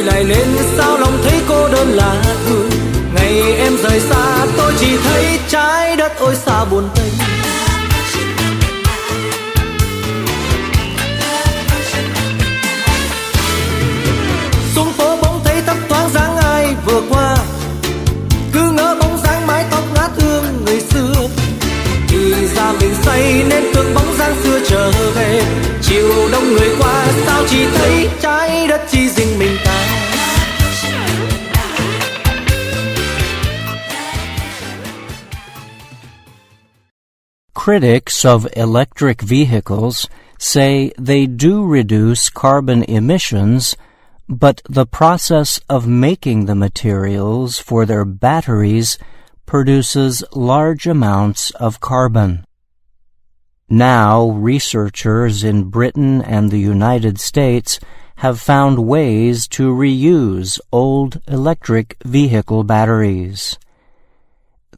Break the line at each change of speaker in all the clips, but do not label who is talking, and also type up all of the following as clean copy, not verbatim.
lại lên sao lòng thấy cô đơn lạ thường. Ngày em rời xa tôi chỉ thấy trái đất ôi xa buồn tênh. Xuống phố bỗng thấy thấp thoáng dáng ai vừa qua, cứ ngỡ bóng dáng mái tóc ngát hương người xưa. Thì ra mình say nên tưởng bóng dáng xưa trở về. Chiều đông người qua sao chỉ thấy trái đất chỉ riêng mình ta.
Critics of electric vehicles say they do reduce carbon emissions, but the process of making the materials for their batteries produces large amounts of carbon. Now, researchers in Britain and the United States have found ways to reuse old electric vehicle batteries.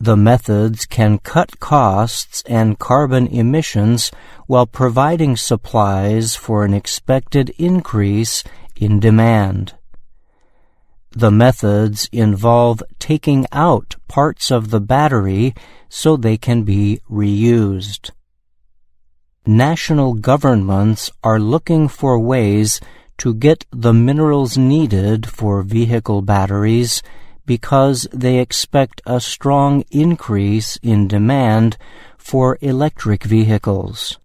The methods can cut costs and carbon emissions while providing supplies for an expected increase in demand. The methods involve taking out parts of the battery so they can be reused. National governments are looking for ways to get the minerals needed for vehicle batteries because they expect a strong increase in demand for electric vehicles.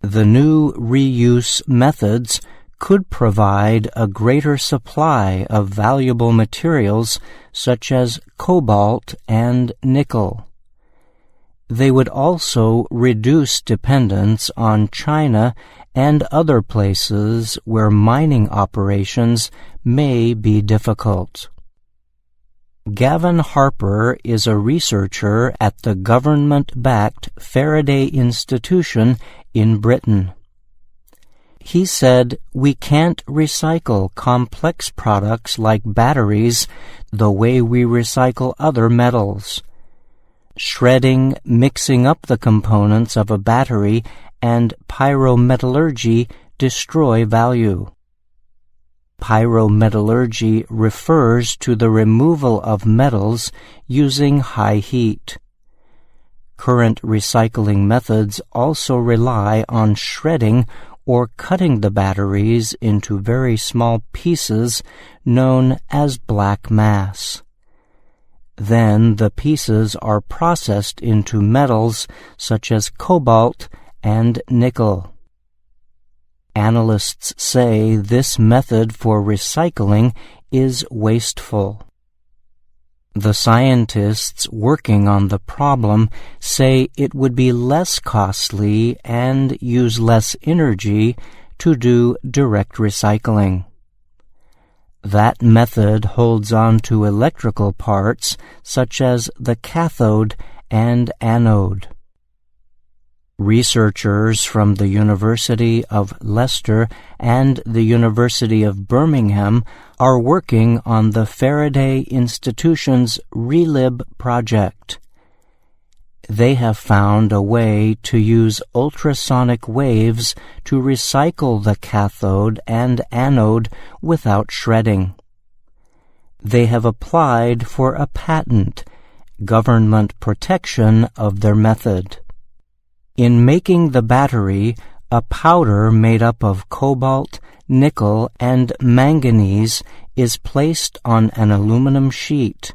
The new reuse methods could provide a greater supply of valuable materials such as cobalt and nickel. They would also reduce dependence on China and other places where mining operations may be difficult. Gavin Harper is a researcher at the government-backed Faraday Institution in Britain. He said, "We can't recycle complex products like batteries the way we recycle other metals. Shredding, mixing up the components of a battery, and pyrometallurgy destroy value." Pyrometallurgy refers to the removal of metals using high heat. Current recycling methods also rely on shredding or cutting the batteries into very small pieces known as black mass. Then the pieces are processed into metals such as cobalt and nickel. Analysts say this method for recycling is wasteful. The scientists working on the problem say it would be less costly and use less energy to do direct recycling. That method holds on to electrical parts such as the cathode and anode. Researchers from the University of Leicester and the University of Birmingham are working on the Faraday Institution's ReLib project. They have found a way to use ultrasonic waves to recycle the cathode and anode without shredding. They have applied for a patent, government protection of their method. In making the battery, a powder made up of cobalt, nickel, and manganese is placed on an aluminum sheet.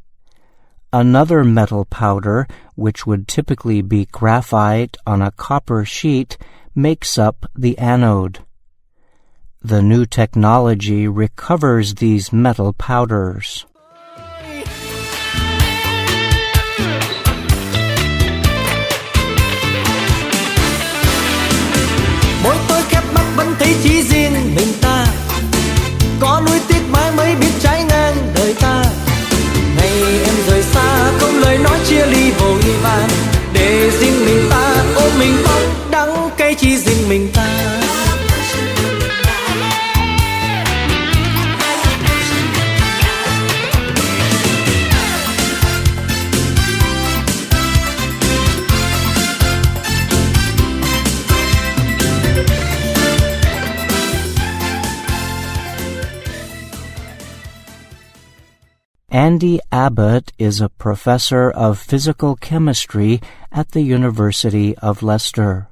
Another metal powder, which would typically be graphite on a copper sheet, makes up the anode. The new technology recovers these metal powders.
Mỗi tối khép mắt vẫn thấy chỉ riêng mình ta, có nuối tiếc mãi mới biết trái ngang đời ta. Ngày em rời xa không lời nói chia ly vội vàng, để riêng mình ta ôm mình khóc đắng cay chỉ riêng mình ta.
Andy Abbott is a professor of physical chemistry at the University of Leicester.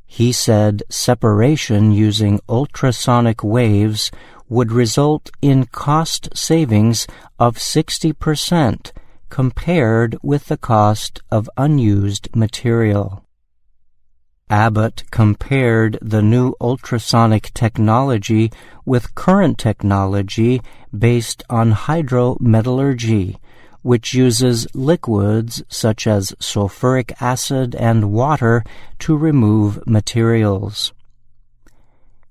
He said separation using ultrasonic waves would result in cost savings of 60% compared with the cost of unused material. Abbott compared the new ultrasonic technology with current technology based on hydrometallurgy, which uses liquids such as sulfuric acid and water to remove materials.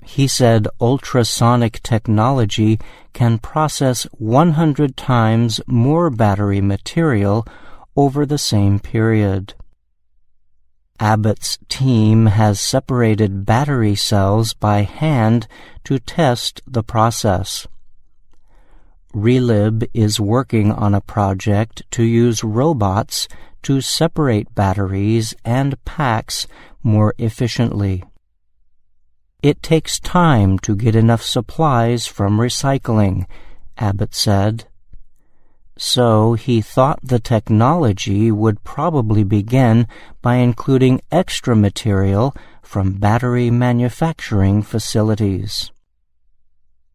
He said ultrasonic technology can process 100 times more battery material over the same period. Abbott's team has separated battery cells by hand to test the process. Relib is working on a project to use robots to separate batteries and packs more efficiently. It takes time to get enough supplies from recycling, Abbott said. So he thought the technology would probably begin by including extra material from battery manufacturing facilities.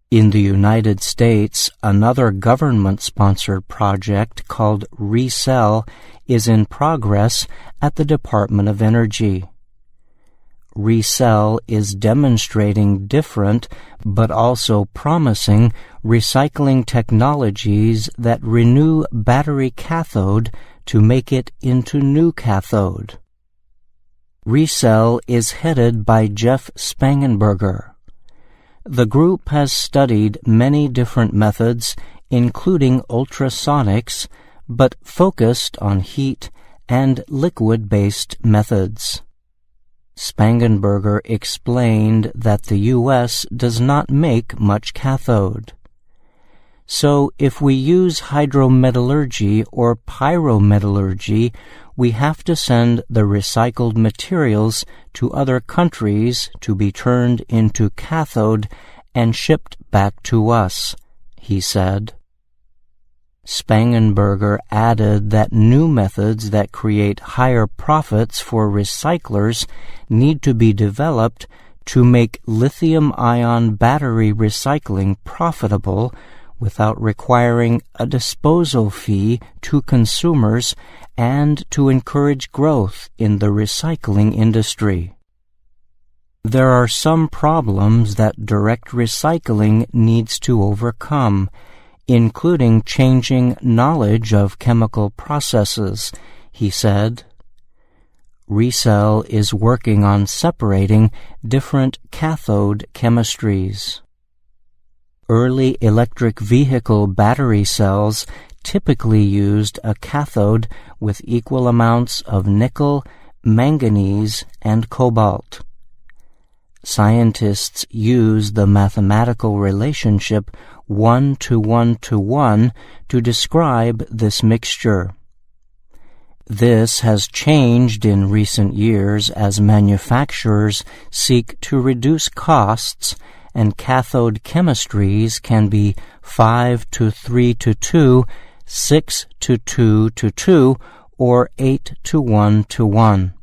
In the United States, another government-sponsored project called Resell is in progress at the Department of Energy. Resell is demonstrating different but also promising recycling technologies that renew battery cathode to make it into new cathode. Resell is headed by Jeff Spangenberger. The group has studied many different methods, including ultrasonics, but focused on heat and liquid-based methods. Spangenberger explained that the U.S. does not make much cathode. So if we use hydrometallurgy or pyrometallurgy, we have to send the recycled materials to other countries to be turned into cathode and shipped back to us, he said. Spangenberger added that new methods that create higher profits for recyclers need to be developed to make lithium-ion battery recycling profitable without requiring a disposal fee to consumers and to encourage growth in the recycling industry. There are some problems that direct recycling needs to overcome, including changing knowledge of chemical processes, he said. Resell is working on separating different cathode chemistries. Early electric vehicle battery cells typically used a cathode with equal amounts of nickel, manganese, and cobalt. Scientists use the mathematical relationship 1:1:1 to describe this mixture. This has changed in recent years as manufacturers seek to reduce costs, and cathode chemistries can be 5:3:2, 6:2:2, or 8:1:1.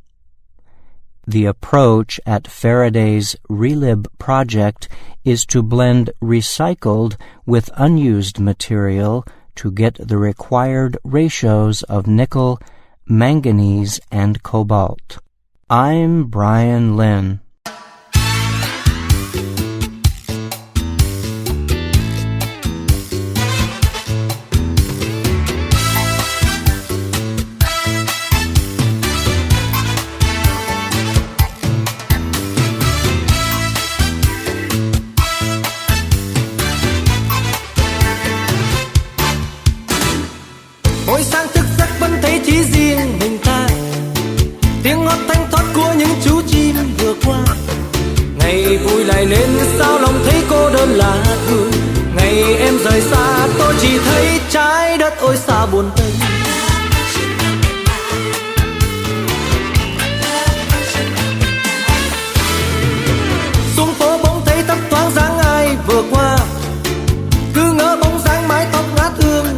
The approach at Faraday's Relib project is to blend recycled with unused material to get the required ratios of nickel, manganese, and cobalt. I'm Bryan Lynn.
Mỗi sáng thức giấc vẫn thấy chỉ riêng mình ta, tiếng hót thanh thoát của những chú chim vừa qua. Ngày vui lại nên sao lòng thấy cô đơn lạ thường. Ngày em rời xa tôi chỉ thấy trái đất ôi xa buồn tênh. Xuống phố bỗng thấy thấp thoáng dáng ai vừa qua, cứ ngỡ bóng dáng mái tóc ngát hương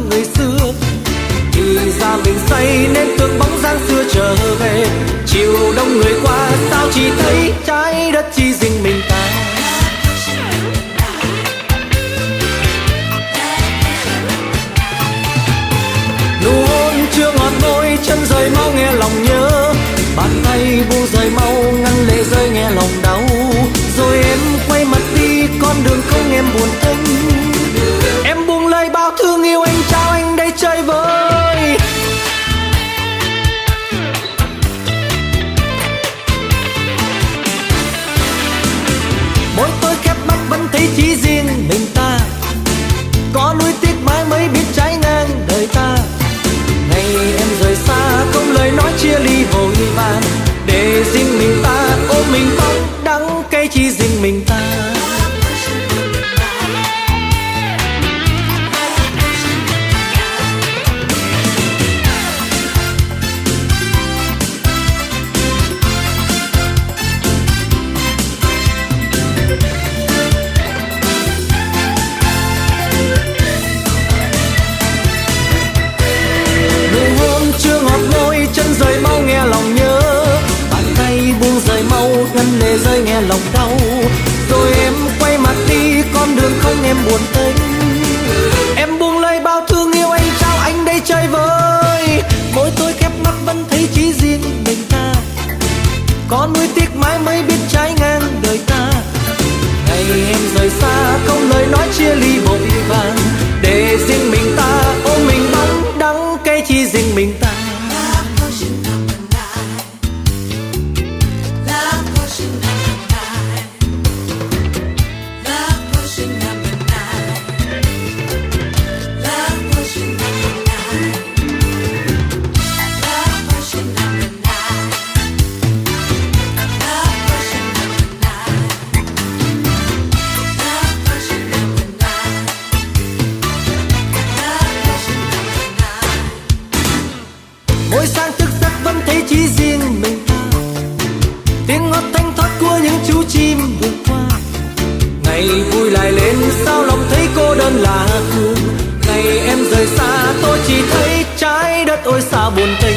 em rời xa không lời nói chia ly vội vàng, để riêng mình ta ôm mình bóng đắng cây chỉ riêng mình ta. Mỗi sáng thức giấc vẫn thấy chỉ riêng mình ta, tiếng hót thanh thoát của những chú chim vượt qua. Ngày vui lại lên sao lòng thấy cô đơn lạ thường, ngày em rời xa tôi chỉ thấy trái đất ôi sao buồn tênh.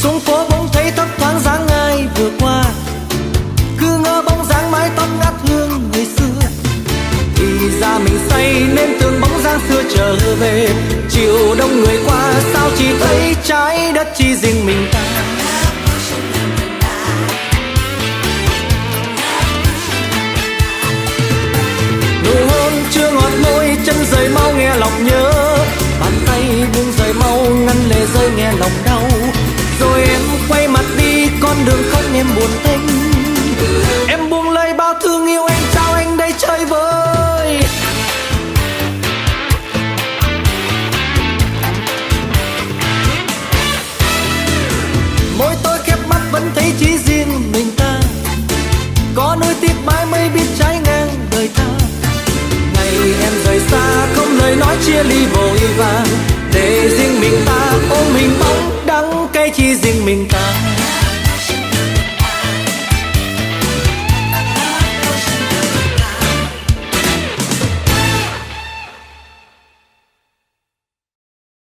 Xuống phố bỗng thấy thấp thoáng dáng ai vừa qua, cứ ngỡ bóng dáng mái tóc ngát hương người xưa. Thì ra mình say nên tưởng bóng dáng xưa trở về, chiều đông người qua sao chỉ thấy trái đất chỉ riêng mình ta. Nụ hôn chưa ngọt môi chân rời mau nghe lòng nhớ, bàn tay buông rời mau ngăn lệ rơi nghe lòng đau. Rồi em quay mặt đi con đường không em buồn tênh, em buông lời bao thương yêu anh trao anh đây chơi vơi. Mỗi tối khép mắt vẫn thấy chỉ riêng mình ta, có nơi tiếc mãi mới biết trái ngang đời ta. Ngày em rời xa không lời nói chia ly vội vàng, để riêng mình ta ôm mình bóng đắng cây chỉ riêng mình ta.